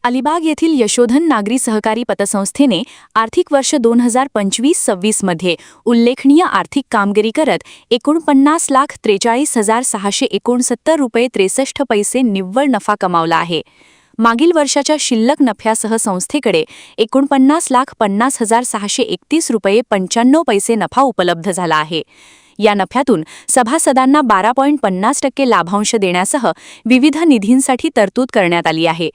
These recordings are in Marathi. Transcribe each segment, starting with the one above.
अलिबाग येथील यशोधन नागरी सहकारी पतसंस्थेने आर्थिक वर्ष 2025-26 मध्ये उल्लेखनीय आर्थिक कामगिरी करत 49,43,669 रुपये 63 पैसे निव्वळ नफा कमावला आहे। मागील वर्षाच्या शिल्लक नफ्यासह संस्थेकडे 49,50,631 रुपये 95 पैसे नफा उपलब्ध झाला आहे। या नफ्यातून सभासदांना 12.50% लाभांश देण्यासह विविध निधींसाठी तरतूद करण्यात आली आहे।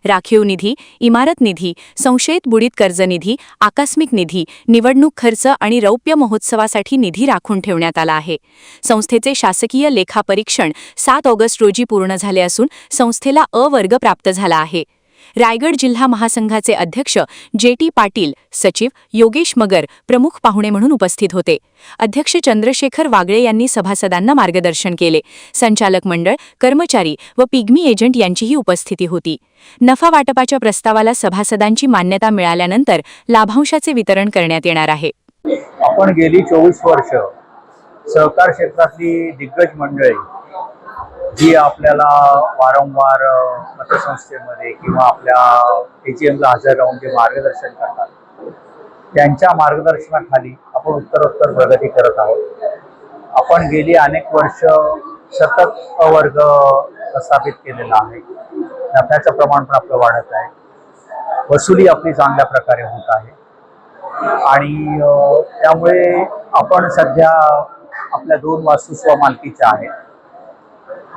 राखीव निधी, इमारत निधी, संशयित बुडीत कर्ज निधी, आकस्मिक निधी, निवडणूक खर्च आणि रौप्य महोत्सवासाठी निधी राखून ठेवण्यात आला आहे। संस्थेचे शासकीय लेखापरीक्षण 7 ऑगस्ट रोजी पूर्ण झाले असून संस्थेला अ वर्ग प्राप्त झाला आहे। रायगड जिल्हा महासंघाचे अध्यक्ष जे.टी. पाटील, सचिव योगेश मगर प्रमुख पाहुणे म्हणून उपस्थित होते। अध्यक्ष चंद्रशेखर वागळे यांनी सभासदांना मार्गदर्शन केले। संचालक मंडळ, कर्मचारी व पिग्मी एजंट यांचीही उपस्थिती होती। नफा वाटपाच्या प्रस्तावाला सभासदांची मान्यता मिळाल्यानंतर लाभांशाचे वितरण करण्यात येणार आहे। आपण गेली 24 वर्ष सहकार क्षेत्रातली दिग्गज मंडळी जी आपल्याला वारंवार पतसंस्थेमध्ये किंवा आपल्या AGMला हजर राहून जे मार्गदर्शन करतात, त्यांच्या मार्गदर्शनाखाली आपण उत्तरोत्तर प्रगती करत आहोत। आपण गेली अनेक वर्ष सतत अवर्ग प्रस्थापित केलेला आहे। नफ्याचं प्रमाण पण आपलं वाढत आहे, वसुली आपली चांगल्या प्रकारे होत आहे आणि त्यामुळे आपण सध्या आपल्या 2 वास्तू स्वमालकीच्या आहेत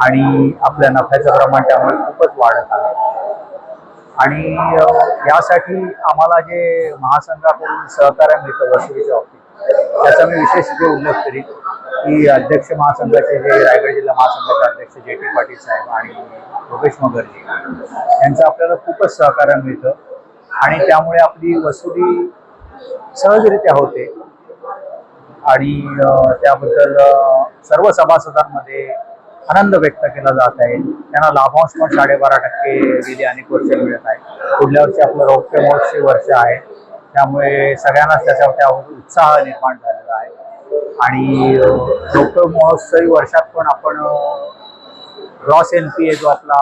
आणि आपल्या नफ्याचं प्रमाण त्यामुळे खूपच वाढत आहे। आणि यासाठी आम्हाला जे महासंघाकडून सहकार्य मिळतं वसुलीच्या बाबतीत, त्याचा मी विशेष उल्लेख करीन की अध्यक्ष महासंघाचे जे रायगड जिल्हा महासंघाचे अध्यक्ष जे.टी. पाटील साहेब आणि योगेश मगरजी यांचं आपल्याला खूपच सहकार्य मिळतं आणि त्यामुळे आपली वसुली सहजरित्या होते आणि त्याबद्दल सर्व सभासदांमध्ये आनंद व्यक्त केला जात आहे। त्यांना लाभांश पण 12.5% गेली अनेक वर्ष मिळत आहे। पुढल्या वर्षी आपलं रौप्य महोत्सवी वर्ष आहे, त्यामुळे सगळ्यांनाच त्याच्यावर उत्साह निर्माण झालेला आहे आणि रौप्य महोत्सवी वर्षात पण आपण ग्रॉस NPA जो आपला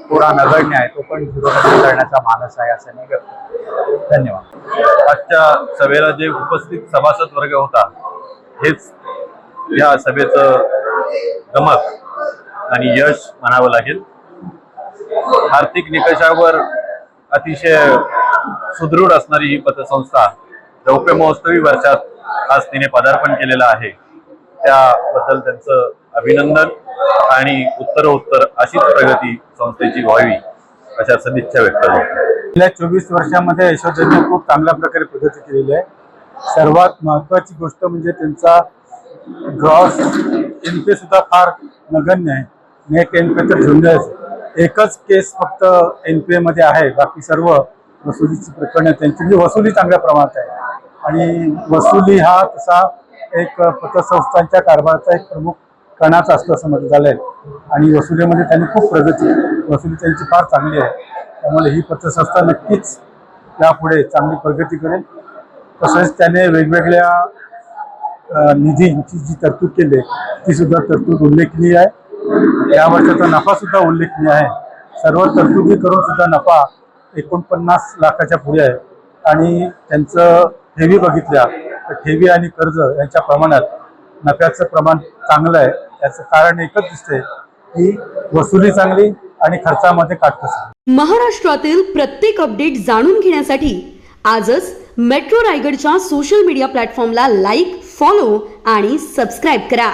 पुरा नगण्य आहे तो पण 0 करण्याचा मानस आहे असं मी व्यक्त करतो। धन्यवाद। आजच्या सभेला जे उपस्थित सभासद वर्ग होता, हेच या सभेचं गमक आणि यश म्हणावं लागेल। आर्थिक निकषावर अतिशय सुदृढ असणारी ही पतसंस्था रौप्य महोत्सवी वर्षात आज तिने पदार्पण केलेलं आहे, त्याबद्दल त्यांचं अभिनंदन आणि उत्तरोत्तर अशीच प्रगती संस्थेची व्हावी अशा सदिच्छा व्यक्त करतो। गेल्या 24 वर्षांमध्ये यशोधनने खूप चांगल्या प्रकारे प्रगती केलेली आहे। सर्वात महत्त्वाची गोष्ट म्हणजे त्यांचा ग्रॉस NPA सुद्धा फार नगण्य आहे। नेट NPA तर 0 आहे। एकच केस फक्त NPA मध्ये आहे, बाकी सर्व वसुलीची प्रकरणे त्यांची वसुली चांगल्या प्रमाणात आहे आणि वसुली हा तसा एक पतसंस्थांच्या कारभाराचा एक प्रमुख कणाच असतो असं म्हटलं झालंय आणि वसुलीमध्ये त्यांनी खूप प्रगती, वसुली त्यांची फार चांगली आहे। त्यामुळे ही पतसंस्था नक्कीच यापुढे चांगली प्रगती करेल। तसेच त्याने वेगवेगळ्या निधींची जी तरतूद केली ती सुद्धा तरतूद उल्लेखनीय आहे। या वर्षाचा नफा सुद्धा उल्लेखनीय आहे। सर्व तरतुदी करून सुद्धा नफा 49 लाखाच्या पुढे आहे आणि त्यांचं ठेवी बघितल्या तर ठेवी आणि कर्ज यांच्या प्रमाणात नफ्याचं प्रमाण चांगलं आहे। याचं कारण एकच दिसते की वसुली चांगली आणि खर्चामध्ये काटकसर। महाराष्ट्रातील प्रत्येक अपडेट जाणून घेण्यासाठी आजच मेट्रो रायगडच्या सोशल मीडिया प्लॅटफॉर्मला लाईक, फॉलो आणि सबस्क्राईब करा।